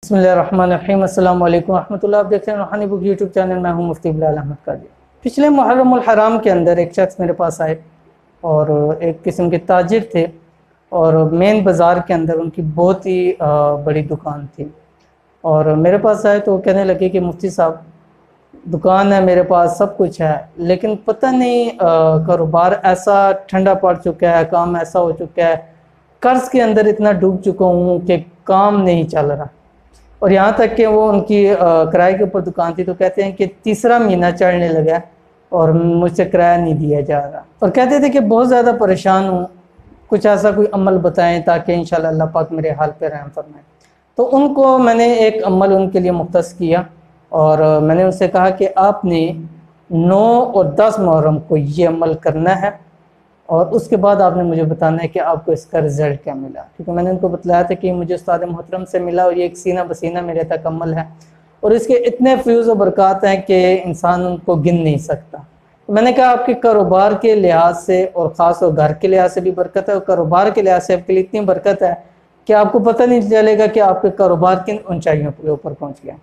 بسم اللہ الرحمن الرحیم، السلام علیکم ورحمۃ اللہ۔ آپ دیکھ رہے ہیں روحانی بک یوٹیوب چینل، میں ہوں مفتی احمد قادری۔ پچھلے محرم الحرام کے اندر ایک شخص میرے پاس آئے اور ایک قسم کے تاجر تھے، اور مین بازار کے اندر ان کی بہت ہی بڑی دکان تھی، اور میرے پاس آئے تو وہ کہنے لگے کہ مفتی صاحب دکان ہے میرے پاس، سب کچھ ہے، لیکن پتہ نہیں کاروبار ایسا ٹھنڈا پڑ چکا ہے، کام ایسا ہو چکا ہے، قرض کے اندر اتنا ڈوب چکا ہوں کہ کام نہیں چل رہا۔ اور یہاں تک کہ وہ ان کی کرائے کے اوپر دکان تھی، تو کہتے ہیں کہ تیسرا مہینہ چڑھنے لگا اور مجھ سے کرایہ نہیں دیا جا رہا، اور کہتے تھے کہ بہت زیادہ پریشان ہوں، کچھ ایسا کوئی عمل بتائیں تاکہ انشاءاللہ اللہ پاک میرے حال پہ رحم فرمائے۔ تو ان کو میں نے ایک عمل ان کے لیے مختص کیا، اور میں نے ان سے کہا کہ آپ نے 9 اور 10 محرم کو یہ عمل کرنا ہے، اور اس کے بعد آپ نے مجھے بتانا ہے کہ آپ کو اس کا رزلٹ کیا ملا، کیونکہ میں نے ان کو بتلایا تھا کہ مجھے استاد محترم سے ملا، اور یہ ایک سینہ بسینہ میرے تک عمل ہے، اور اس کے اتنے فیوز و برکات ہیں کہ انسان ان کو گن نہیں سکتا۔ میں نے کہا آپ کے کاروبار کے لحاظ سے، اور خاص طور گھر کے لحاظ سے بھی برکت ہے، اور کاروبار کے لحاظ سے آپ کے لیے اتنی برکت ہے کہ آپ کو پتہ نہیں چلے گا کہ آپ کے کاروبار کن اونچائیوں کے اوپر پہنچ گیا۔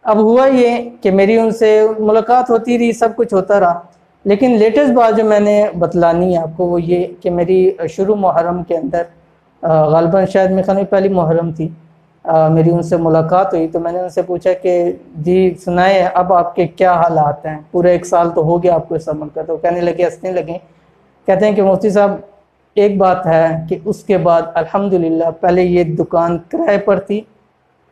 اب ہوا یہ کہ میری ان سے ملاقات ہوتی رہی، سب کچھ ہوتا رہا، لیکن لیٹسٹ بات جو میں نے بتلانی ہے آپ کو وہ یہ کہ میری شروع محرم کے اندر غالباً شاید میرے خیال میں پہلی محرم تھی، میری ان سے ملاقات ہوئی، تو میں نے ان سے پوچھا کہ جی سنائیں اب آپ کے کیا حالات ہیں، پورے 1 سال تو ہو گیا آپ کو اس عمل کا۔ تو کہنے لگے، ہنسنے لگے، کہتے ہیں کہ مفتی صاحب ایک بات ہے کہ اس کے بعد الحمدللہ پہلے یہ دکان کرائے پر تھی،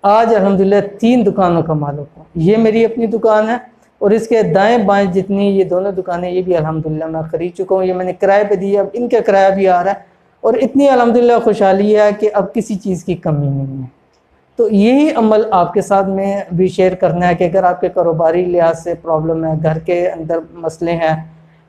آج الحمدللہ 3 دکانوں کا مالک ہوں، یہ میری اپنی دکان ہے، اور اس کے دائیں بائیں جتنی یہ دونوں دکانیں یہ بھی الحمدللہ میں خرید چکا ہوں، یہ میں نے کرائے پہ دی، اب ان کا کرایہ بھی آ رہا ہے، اور اتنی الحمدللہ خوشحالی ہے کہ اب کسی چیز کی کمی نہیں ہے۔ تو یہی عمل آپ کے ساتھ میں بھی شیئر کرنا ہے کہ اگر آپ کے کاروباری لحاظ سے پرابلم ہے، گھر کے اندر مسئلے ہیں،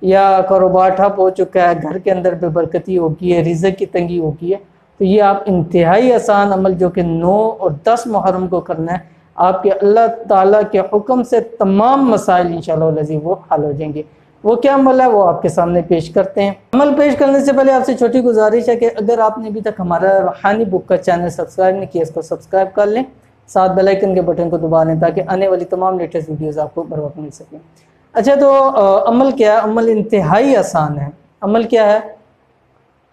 یا کاروبار ٹھپ ہو چکا ہے، گھر کے اندر بے برکتی ہو گئی ہے، رزق کی تنگی ہو گئی ہے، تو یہ آپ انتہائی آسان عمل جو کہ 9 اور 10 محرم کو کرنا ہے، آپ کے اللہ تعالیٰ کے حکم سے تمام مسائل انشاءاللہ العزیز وہ حل ہو جائیں گے۔ وہ کیا عمل ہے وہ آپ کے سامنے پیش کرتے ہیں۔ عمل پیش کرنے سے پہلے آپ سے چھوٹی گزارش ہے کہ اگر آپ نے ابھی تک ہمارا روحانی بک کا چینل سبسکرائب نہیں کیا، اس کو سبسکرائب کر لیں، ساتھ بیل آئیکن کے بٹن کو دبا لیں تاکہ آنے والی تمام لیٹسٹ ویڈیوز آپ کو بر وقت مل سکیں۔ اچھا، تو عمل کیا ہے؟ عمل انتہائی آسان ہے۔ عمل کیا ہے؟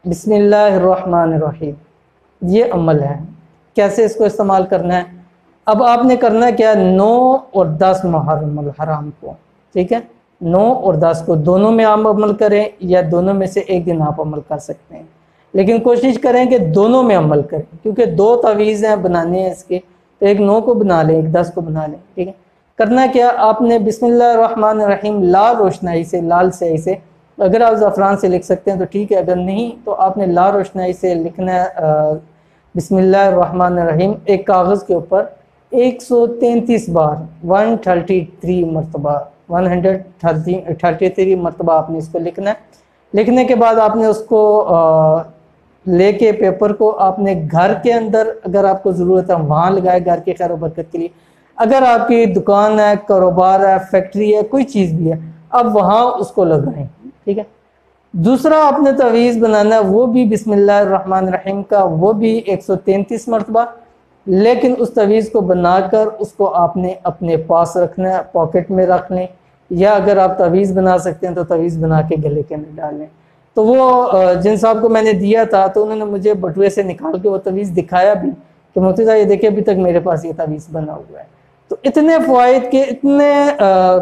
بسم اللہ الرحمن الرحیم، یہ عمل ہے۔ کیسے اس کو استعمال کرنا ہے؟ اب آپ نے کرنا کیا؟ 9 اور 10 محرم الحرام کو، ٹھیک ہے، 9 اور 10 کو دونوں میں آپ عمل کریں، یا دونوں میں سے ایک دن آپ عمل کر سکتے ہیں، لیکن کوشش کریں کہ دونوں میں عمل کریں، کیونکہ 2 تعویذ ہیں بنانے ہیں اس کے، تو ایک 9 کو بنا لیں، ایک 10 کو بنا لیں، ٹھیک ہے۔ کرنا کیا؟ آپ نے بسم اللہ الرحمن الرحیم لال روشنائی سے، لال سیاہی سے، اگر آپ زعفران سے لکھ سکتے ہیں تو ٹھیک ہے، اگر نہیں تو آپ نے لال روشنائی سے لکھنا ہے بسم اللہ الرحمن الرحیم ایک کاغذ کے اوپر 133 بار، 133 مرتبہ، 133 مرتبہ آپ نے اس کو لکھنا ہے۔ لکھنے کے بعد آپ نے اس کو لے کے پیپر کو آپ نے گھر کے اندر اگر آپ کو ضرورت ہے وہاں لگائے، گھر کی خیر و برکت کے لیے۔ اگر آپ کی دکان ہے، کاروبار ہے، فیکٹری ہے، کوئی چیز بھی ہے، اب وہاں اس کو لگائیں، ٹھیک ہے۔ دوسرا آپ نے تعویذ بنانا ہے، وہ بھی بسم اللہ الرحمن الرحیم کا، وہ بھی 133 مرتبہ، لیکن اس تعویذ کو بنا کر اس کو آپ نے اپنے پاس رکھنا ہے، پاکٹ میں رکھ لیں، یا اگر آپ تعویذ بنا سکتے ہیں تو تعویذ بنا کے گلے کے اندر ڈال لیں۔ تو وہ جن صاحب کو میں نے دیا تھا تو انہوں نے مجھے بٹوے سے نکال کے وہ تعویذ دکھایا بھی کہ مفتی صاحب یہ دیکھیں ابھی تک میرے پاس یہ تعویذ بنا ہوا ہے۔ تو اتنے فوائد کے، اتنے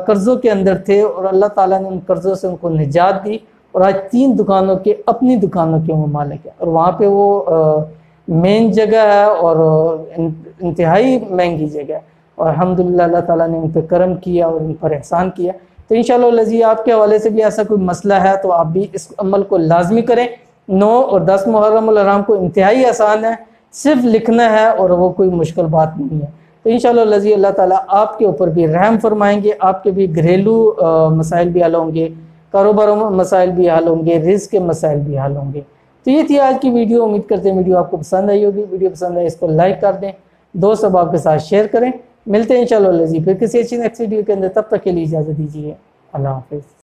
قرضوں کے اندر تھے، اور اللہ تعالیٰ نے ان قرضوں سے ان کو نجات دی، اور آج 3 دکانوں کے، اپنی دکانوں کے وہ مالک ہے، اور وہاں پہ وہ مین جگہ ہے، اور انتہائی مہنگی جگہ ہے، اور الحمدللہ اللہ تعالیٰ نے ان پہ کرم کیا اور ان پر احسان کیا۔ تو انشاءاللہ العزیز آپ کے حوالے سے بھی ایسا کوئی مسئلہ ہے تو آپ بھی اس عمل کو لازمی کریں۔ 9 اور 10 محرم الحرام کو انتہائی آسان ہے، صرف لکھنا ہے، اور وہ کوئی مشکل بات نہیں ہے۔ تو انشاءاللہ العزیز اللہ تعالیٰ آپ کے اوپر بھی رحم فرمائیں گے، آپ کے بھی گھریلو مسائل بھی حل ہوں گے، کاروبار مسائل بھی حل ہوں گے، رزق کے مسائل بھی حل ہوں گے۔ تو یہ تھی آج کی ویڈیو، امید کرتے ہیں ویڈیو آپ کو پسند آئی ہوگی۔ ویڈیو پسند آئے اس کو لائک کر دیں، دوست احباب کے ساتھ شیئر کریں۔ ملتے ہیں انشاءاللہ العزیز پھر کسی اچھی نیکسٹ ویڈیو کے اندر، تب تک کے لیے اجازت دیجیے، اللہ حافظ۔